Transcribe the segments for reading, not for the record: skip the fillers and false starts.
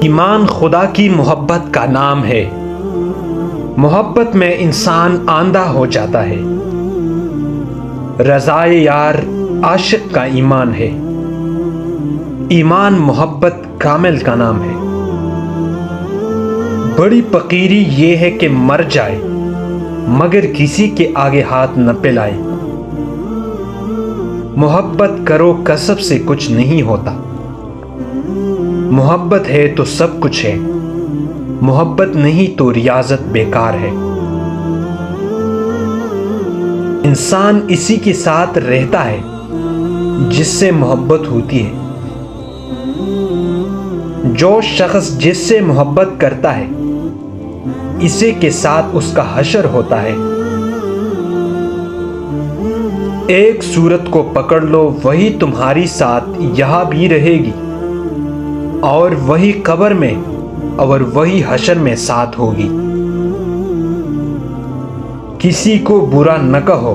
ایمان خدا کی محبت کا نام ہے۔ محبت میں انسان آندھا ہو جاتا ہے۔ رضائے یار عاشق کا ایمان ہے۔ ایمان محبت کامل کا نام ہے۔ بڑی فقیری یہ ہے کہ مر جائے مگر کسی کے آگے ہاتھ نہ پھیلائے۔ محبت کرو کسب سے کچھ نہیں ہوتا۔ محبت ہے تو سب کچھ ہے، محبت نہیں تو ریاضت بیکار ہے۔ انسان اسی کے ساتھ رہتا ہے جس سے محبت ہوتی ہے۔ جو شخص جس سے محبت کرتا ہے اسی کے ساتھ اس کا حشر ہوتا ہے۔ ایک صورت کو پکڑ لو وہی تمہاری ساتھ یہاں بھی رہے گی، اور وہی قبر میں اور وہی حشر میں ساتھ ہوگی۔ کسی کو برا نہ کہو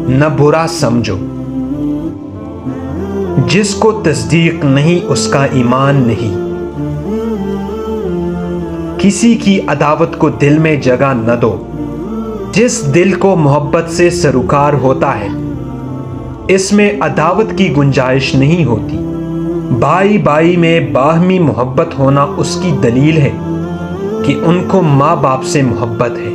نہ برا سمجھو، جس کو تصدیق نہیں اس کا ایمان نہیں۔ کسی کی عداوت کو دل میں جگہ نہ دو، جس دل کو محبت سے سروکار ہوتا ہے اس میں عداوت کی گنجائش نہیں ہوتی۔ بھائی بھائی میں باہمی محبت ہونا اس کی دلیل ہے کہ ان کو ماں باپ سے محبت ہے۔